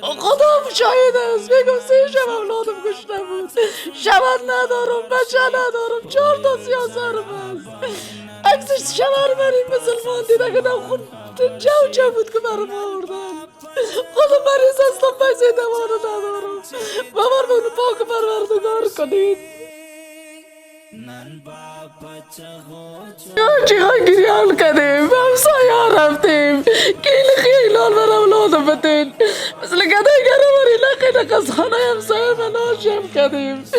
خدا شاهد است. میگم 3 شب اولادم کشته بود. شبت ندارم، بچه ندارم، 4 تا 3 سالم است. عکسش شمر بری مسلمان دیده که در خود جو بود که برم آوردن. خدا مریض هستم، پیسه دوانو ندارم. بابر بگو پاک پروردگار کنید. جهانگیری حال کردیم، همسایه رفتیم، کیل خیلان بر اولادم بتین مثل گده گره بری لقی نقص خانه همسایه من آشم کردیم.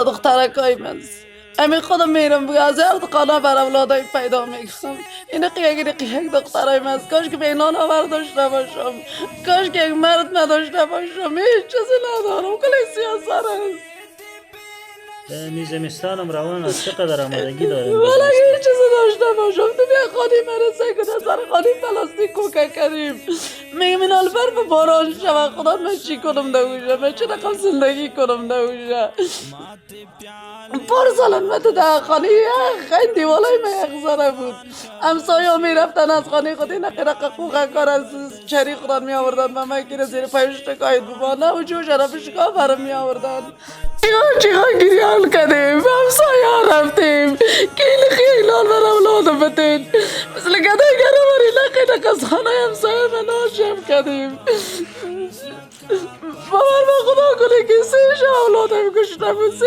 دخترکای من امین خودم میرم بگه از هر قانه بر اولادای پیدا میکنم. این قیه یک دخترای من است. کاش که به اینان آور داشته باشم، کاش که یک مرد نداشته باشم. هیچ چیزی ندارم، کلی سیاست است. می زمستانم روان است. چقدر آمادگی داریم به ولی زمستان؟ هیچ چیزی داشته باشم. تو بیا خانی مرسه که در سر خانی پلاستیک کوکه کریم. میگم این البر به باران شود. خدا من چی کنم دوشه، من چه رقم زندگی کنم دوشه. پارسال من تو در خانه خیلی دیوالای من یخزاره بود. همسایه ها میرفتن از خانه خود این قرق خوخه کار از چری خودان می آوردن و من که زیر پایش تکایید ببا نه و جو شرف شکا برم می آوردن. جهانگیری حال کردیم، همسایه ها رفتیم، کیل خیلان بر اولادم بتین مثل گده گره بری لقی نقص خانه همسایه من آشم کردیم. باور به خدا کنه که 3 شب اولادم کشته بود. 3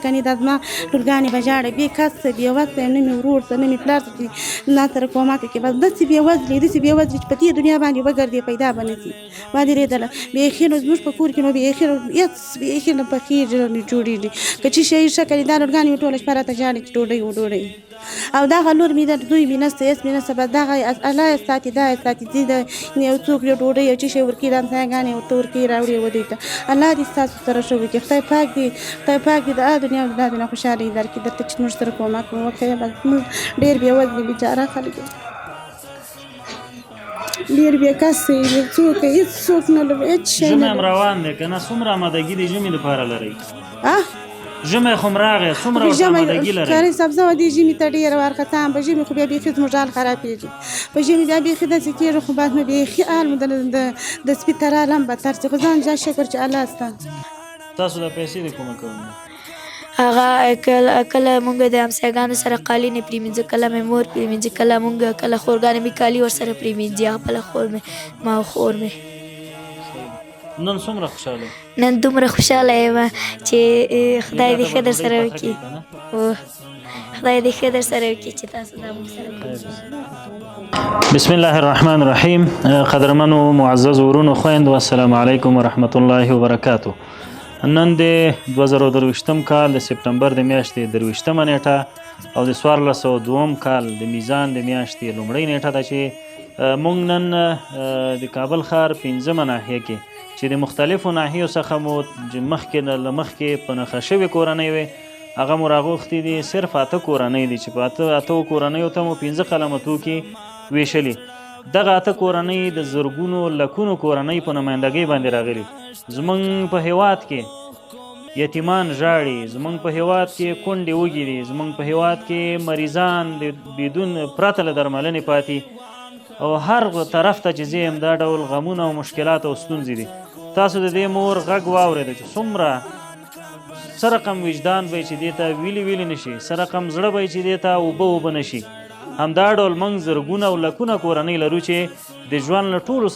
کني دا زما لورګانې به ژاړي بې کسه بې وسه یم نه مې ورور ته نه مې پلار ته چې ما سره کومک وکړي بس داسې بېوزلې چې په دې دنیا باندې وګرځې پیدا به نه شي ما درېدله بیخي نو زموږ په کور کې نو بیخي نو هېڅ بیخي نه پخېږي نه جوړېږي که چې شی ښه کړي دا لورګانې مې ټوله شپه راته ژاړي چې ډوډۍ او دغه لور مې ده دوی مې نشته هېڅ مې نشته بس دغه الله یې ساتي دا یې ساتي ځي د یو څوک یو ډوډۍ یو څه شی ورکوي دا همسایهګانې ورته ورکوي راوړي و دوی ته الله دې ستاسو سره ښه وکړي خدای پاک دې د دنیا او د دنیا خوشحالۍ درکړي درته چې موږ سره کومک وکړي بس موږ ډېر بېوزلي بېچاره خلک یو ډېر بېکسه یې څوک هېڅ څوک نه لري هېڅ شی ژمی هم روان دی که نه څومره آمادګي د ژمي لپاره لرئ ژمی خو هم راغی څومره ورته آمادګي لرئ کاري سبزه و دې ژمي ته ډېره وارخطا په ژمي خو بیا بیخي زموږ حال خرابېږي په ژمي بیا بیخي داسې کېږي خو بعد مې بیخي حال مو د سپي تر حال هم بدتر شي خو ځان جا شکر چې الله شته تاسو دا پیسې د کومه کوئ هغه کله مونږ د همسایګانو سره قالینې پرېمینځو کله مې مور پرېمینځي کله مونږ کله خورګانې مې کالي ورسره پرېمینځي هغه خپله خور مې ما او خور مې نن څومره خوشحاله نن دومره خوشحاله یم چې خدای دې ښه در سره وکړي خدای دې ښه در سره وکړي چې تاسو دا مونږ سره کوئ بسم الله الرحمن الرحیم قدرمنو معزز ورونو خویندو السلام علیکم ورحمت الله وبرکاتو نن د 2023 کال د سپتمبر د میاشتې 23مه نیټه او د 1402 کال د میزان د میاشتې لومړۍ نیټه ده چې موږ نن د کابل ښار 5مه ناحیه کې چې د مختلفو ناحیو څخه مو مخکې په نښه شوې کورنۍ وې هغه مو راغوښتي دي صرف 8 کورنۍ دي چې په 8 کورنیو ته مو 15 قلمه توکي ویشلي دغه 8 کورنۍ د زرګونو لکونو کورنۍ په نمایندګۍ باندې راغلي زمونږ په هیواد کې یتیمان ژاړي زمونږ په هیواد کې کونډې وږي دي زمونږ په هیواد کې مریضان د بدون پرته له درملنې پاتې او هر طرف ته چې زه یم دا ډول غمونه او مشکلات او ستونزې دي تاسو د دې مور غږ واورېده چې څومره څه رقم وجدان به چې دې ته ویلي نشي څه رقم زړه به چې دې ته اوبه نشي همدا ډول موږ زرګونه او لکونه کورنۍ لرو چې د ژوند له ټولو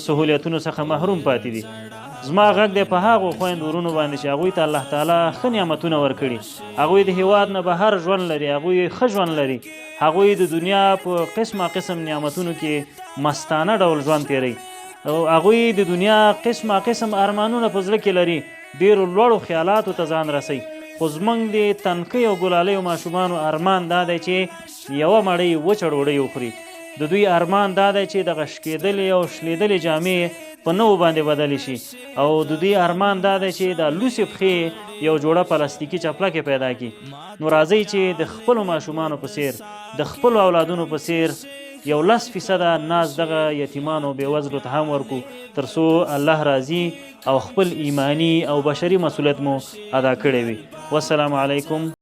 سهولیتونو څخه محروم پاتې دي زما غږ دی په هغو خویندو ورونو باندې چې هغوی ته الله تعالی ښه نعمتونه ورکړي هغوی د هیواد نه بهر ژوند لري هغوی ښه ژوند لري هغوی د دنیا په قسم نعمتونو کې مستانه ډول ژوند تیروي او هغوی د دنیا قسم ارمانونه په زړه کې لري ډېرو لوړو خیالاتو ته ځان رسوي خو زموږ د تنکۍ او ګلالیو ماشومانو ارمان دا دی چې یوه مړۍ وچه ډوډۍ وخوري د دوی ارمان دا دی چې دغه شکېدلې او شلیدلې جامې په نوو باندې بدلې شي او د دوی ارمان دا دی چې د لوسې پښې یو جوړه پلاستیکي چپلکې پیدا کړي نو راځئ چې د خپلو ماشومانو په څیر د خپلو اولادونو په څیر 10% ناز دغه یتیمانو بېوزلو ته هم ورکو تر څو الله راضي او خپل ایمانی او بشري مسؤلیت مو ادا کړی وي والسلام علیکم